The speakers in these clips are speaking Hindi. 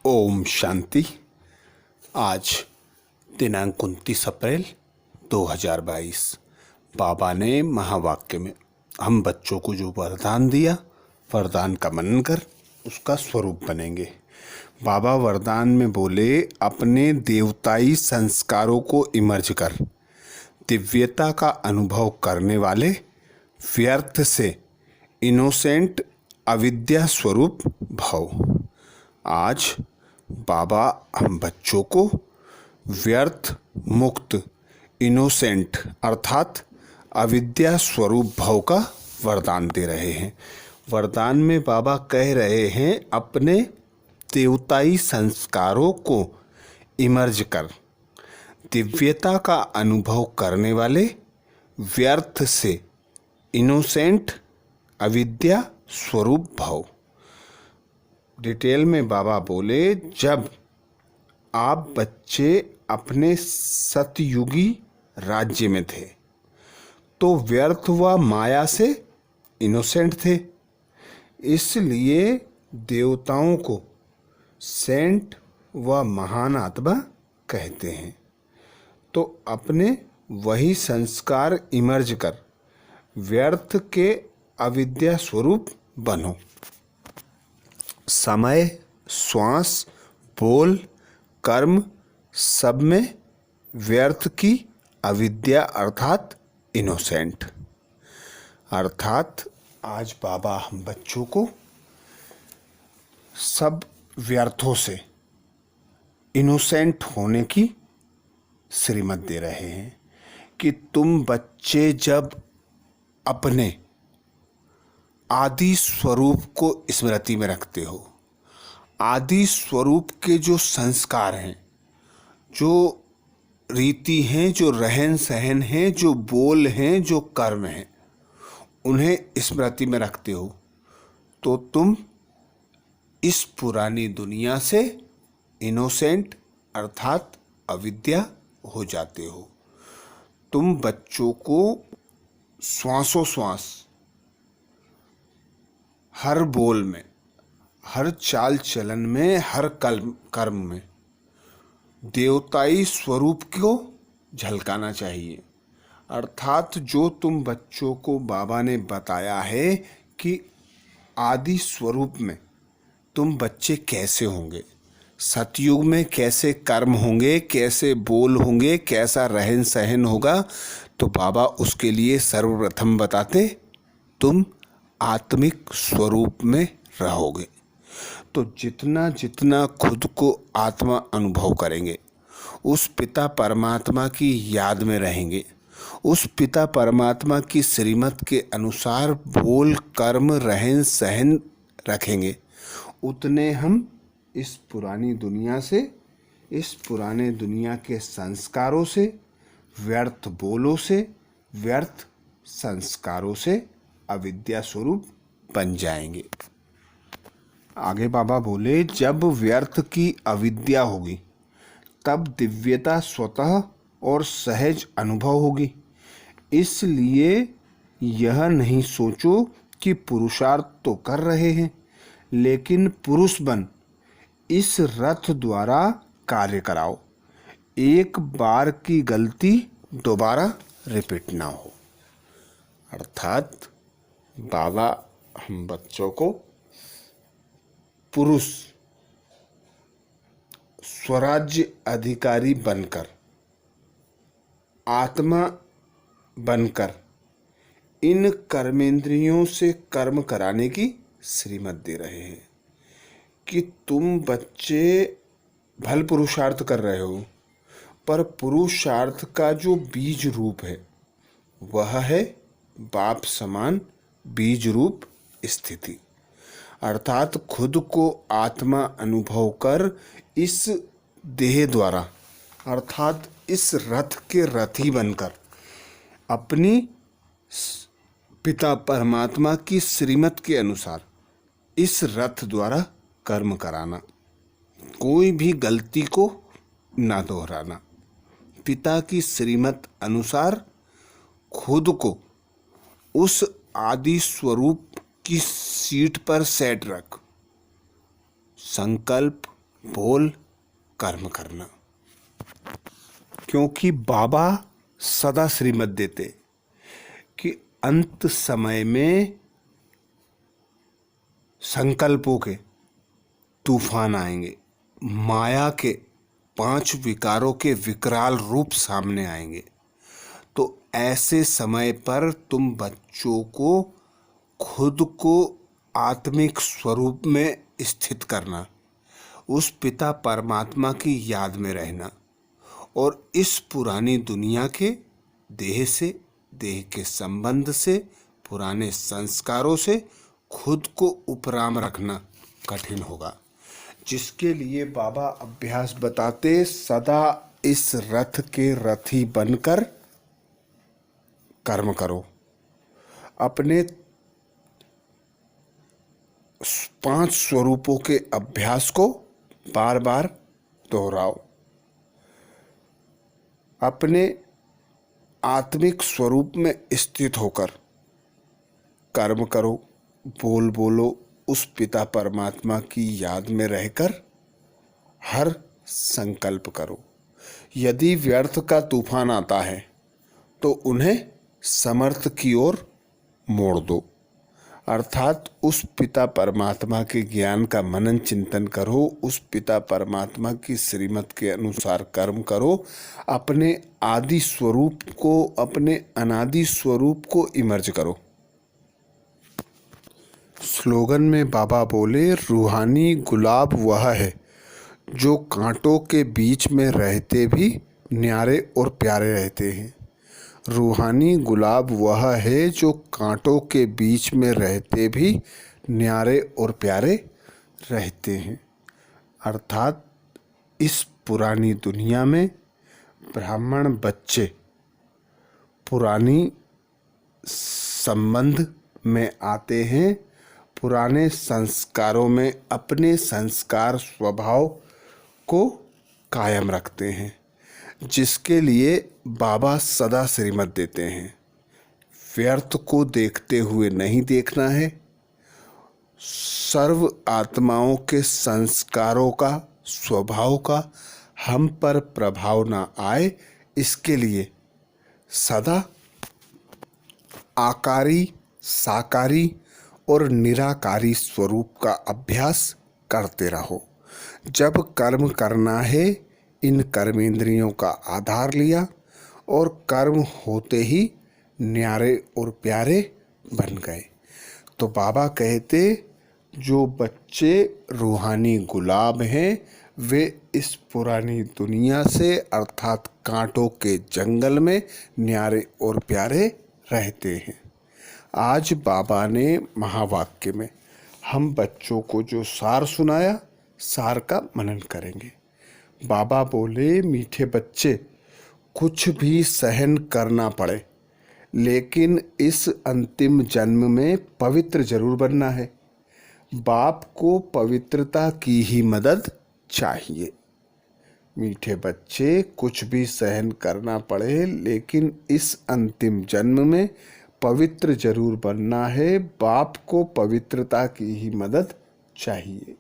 ओम शांति। आज दिनांक 29 अप्रैल 2022 बाबा ने महावाक्य में हम बच्चों को जो वरदान दिया, वरदान का मनन कर उसका स्वरूप बनेंगे। बाबा वरदान में बोले, अपने देवताई संस्कारों को इमर्ज कर दिव्यता का अनुभव करने वाले व्यर्थ से इनोसेंट अविद्या स्वरूप भव। आज बाबा हम बच्चों को व्यर्थ मुक्त इनोसेंट अर्थात अविद्या स्वरूप भव का वरदान दे रहे हैं। वरदान में बाबा कह रहे हैं, अपने देवताई संस्कारों को इमर्ज कर दिव्यता का अनुभव करने वाले व्यर्थ से इनोसेंट अविद्या स्वरूप भव। डिटेल में बाबा बोले, जब आप बच्चे अपने सतयुगी राज्य में थे तो व्यर्थ व माया से इनोसेंट थे, इसलिए देवताओं को सेंट व महान आत्मा कहते हैं। तो अपने वही संस्कार इमर्ज कर व्यर्थ के अविद्या स्वरूप बनो। समय, श्वास, बोल, कर्म सब में व्यर्थ की अविद्या अर्थात इनोसेंट। अर्थात आज बाबा हम बच्चों को सब व्यर्थों से इनोसेंट होने की श्रीमत दे रहे हैं कि तुम बच्चे जब अपने आदि स्वरूप को स्मृति में रखते हो, आदि स्वरूप के जो संस्कार हैं, जो रीति हैं, जो रहन सहन हैं, जो बोल हैं, जो कर्म हैं, उन्हें स्मृति में रखते हो तो तुम इस पुरानी दुनिया से इनोसेंट अर्थात अविद्या हो जाते हो। तुम बच्चों को श्वासों श्वास, हर बोल में, हर चाल चलन में, हर कर्म में देवताई स्वरूप को झलकाना चाहिए। अर्थात जो तुम बच्चों को बाबा ने बताया है कि आदि स्वरूप में तुम बच्चे कैसे होंगे, सतयुग में कैसे कर्म होंगे, कैसे बोल होंगे, कैसा रहन सहन होगा, तो बाबा उसके लिए सर्वप्रथम बताते, तुम आत्मिक स्वरूप में रहोगे। तो जितना जितना खुद को आत्मा अनुभव करेंगे, उस पिता परमात्मा की याद में रहेंगे, उस पिता परमात्मा की श्रीमत के अनुसार बोल कर्म रहन सहन रखेंगे, उतने हम इस पुरानी दुनिया से, इस पुराने दुनिया के संस्कारों से, व्यर्थ बोलों से, व्यर्थ संस्कारों से अविद्या स्वरूप बन जाएंगे। आगे बाबा बोले, जब व्यर्थ की अविद्या होगी तब दिव्यता स्वतः और सहज अनुभव होगी। इसलिए यह नहीं सोचो कि पुरुषार्थ तो कर रहे हैं, लेकिन पुरुष बन इस रथ द्वारा कार्य कराओ, एक बार की गलती दोबारा रिपीट ना हो। अर्थात बाबा हम बच्चों को पुरुष स्वराज्य अधिकारी बनकर, आत्मा बनकर इन कर्मेंद्रियों से कर्म कराने की श्रीमत दे रहे हैं कि तुम बच्चे भल पुरुषार्थ कर रहे हो, पर पुरुषार्थ का जो बीज रूप है वह है बाप समान बीज रूप स्थिति। अर्थात खुद को आत्मा अनुभव कर इस देह द्वारा अर्थात इस रथ के रथी बनकर अपनी पिता परमात्मा की श्रीमत के अनुसार इस रथ द्वारा कर्म कराना, कोई भी गलती को ना दोहराना, पिता की श्रीमत अनुसार खुद को उस आदि स्वरूप की सीट पर सेट रख, संकल्प बोल कर्म करना। क्योंकि बाबा सदा श्रीमत देते कि अंत समय में संकल्पों के तूफान आएंगे, माया के 5 विकारों के विकराल रूप सामने आएंगे। तो ऐसे समय पर तुम बच्चों को खुद को आत्मिक स्वरूप में स्थित करना, उस पिता परमात्मा की याद में रहना और इस पुरानी दुनिया के देह से, देह के संबंध से, पुराने संस्कारों से खुद को उपराम रखना कठिन होगा। जिसके लिए बाबा अभ्यास बताते, सदा इस रथ के रथी बनकर कर्म करो। अपने 5 स्वरूपों के अभ्यास को बार बार दोहराओ। अपने आत्मिक स्वरूप में स्थित होकर कर्म करो, बोल बोलो, उस पिता परमात्मा की याद में रहकर हर संकल्प करो। यदि व्यर्थ का तूफान आता है तो उन्हें समर्थ की ओर मोड़ दो, अर्थात उस पिता परमात्मा के ज्ञान का मनन चिंतन करो, उस पिता परमात्मा की श्रीमत के अनुसार कर्म करो, अपने आदि स्वरूप को, अपने अनादि स्वरूप को इमर्ज करो। स्लोगन में बाबा बोले, रूहानी गुलाब वह है जो कांटों के बीच में रहते भी न्यारे और प्यारे रहते हैं। रूहानी गुलाब वह है जो कांटों के बीच में रहते भी न्यारे और प्यारे रहते हैं। अर्थात इस पुरानी दुनिया में ब्राह्मण बच्चे पुरानी संबंध में आते हैं, पुराने संस्कारों में अपने संस्कार स्वभाव को कायम रखते हैं, जिसके लिए बाबा सदा श्रीमत देते हैं। व्यर्थ को देखते हुए नहीं देखना है, सर्व आत्माओं के संस्कारों का, स्वभाव का हम पर प्रभाव ना आए, इसके लिए सदा आकारी, साकारी और निराकारी स्वरूप का अभ्यास करते रहो। जब कर्म करना है, इन कर्मेंद्रियों का आधार लिया और कर्म होते ही न्यारे और प्यारे बन गए। तो बाबा कहते, जो बच्चे रूहानी गुलाब हैं वे इस पुरानी दुनिया से, अर्थात कांटों के जंगल में न्यारे और प्यारे रहते हैं। आज बाबा ने महावाक्य में हम बच्चों को जो सार सुनाया, सार का मनन करेंगे। बाबा बोले, मीठे बच्चे, कुछ भी सहन करना पड़े लेकिन इस अंतिम जन्म में पवित्र जरूर बनना है। बाप को पवित्रता की ही मदद चाहिए। मीठे बच्चे, कुछ भी सहन करना पड़े लेकिन इस अंतिम जन्म में पवित्र जरूर बनना है। बाप को पवित्रता की ही मदद चाहिए।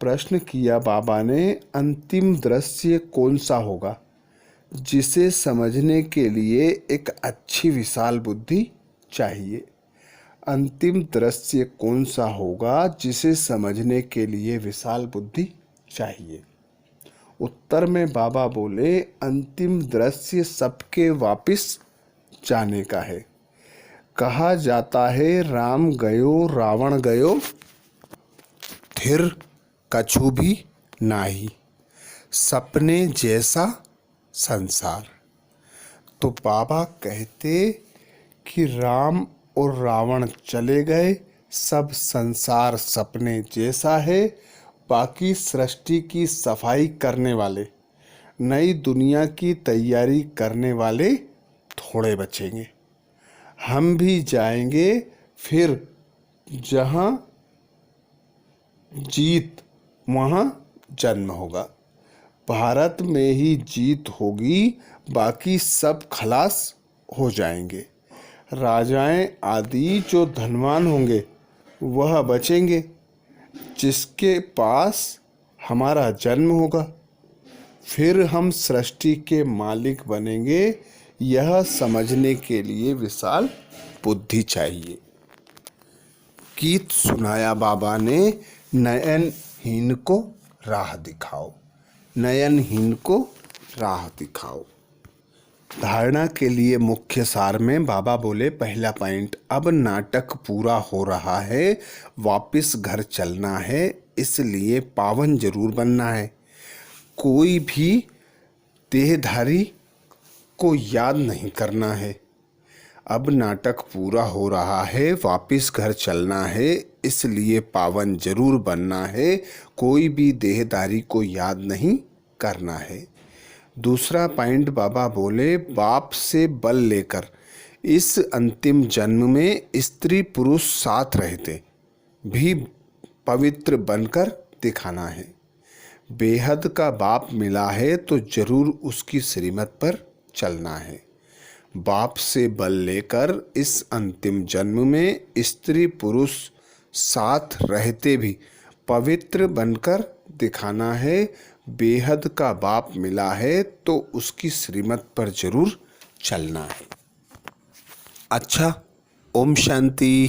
प्रश्न किया बाबा ने, अंतिम दृश्य कौन सा होगा जिसे समझने के लिए एक अच्छी विशाल बुद्धि चाहिए? अंतिम दृश्य कौन सा होगा जिसे समझने के लिए विशाल बुद्धि चाहिए? उत्तर में बाबा बोले, अंतिम दृश्य सबके वापिस जाने का है। कहा जाता है, राम गयो रावण गयो, फिर कछु भी नाही, सपने जैसा संसार। तो बाबा कहते कि राम और रावण चले गए, सब संसार सपने जैसा है। बाकी सृष्टि की सफाई करने वाले, नई दुनिया की तैयारी करने वाले थोड़े बचेंगे। हम भी जाएंगे, फिर जहाँ जीत वहाँ जन्म होगा। भारत में ही जीत होगी, बाकी सब खलास हो जाएंगे। राजाएं आदि जो धनवान होंगे वह बचेंगे। जिसके पास हमारा जन्म होगा, फिर हम सृष्टि के मालिक बनेंगे। यह समझने के लिए विशाल बुद्धि चाहिए। गीत सुनाया बाबा ने, नयनहीन को राह दिखाओ, नयनहीन को राह दिखाओ। धारणा के लिए मुख्य सार में बाबा बोले, पहला पॉइंट, अब नाटक पूरा हो रहा है, वापस घर चलना है, इसलिए पावन जरूर बनना है। कोई भी देहधारी को याद नहीं करना है। अब नाटक पूरा हो रहा है, वापस घर चलना है, इसलिए पावन जरूर बनना है। कोई भी देहधारी को याद नहीं करना है। दूसरा पॉइंट बाबा बोले, बाप से बल लेकर इस अंतिम जन्म में स्त्री पुरुष साथ रहते भी पवित्र बनकर दिखाना है। बेहद का बाप मिला है तो जरूर उसकी श्रीमत पर चलना है। बाप से बल लेकर इस अंतिम जन्म में स्त्री पुरुष साथ रहते भी पवित्र बनकर दिखाना है। बेहद का बाप मिला है तो उसकी श्रीमत पर जरूर चलना है। अच्छा, ओम शांति।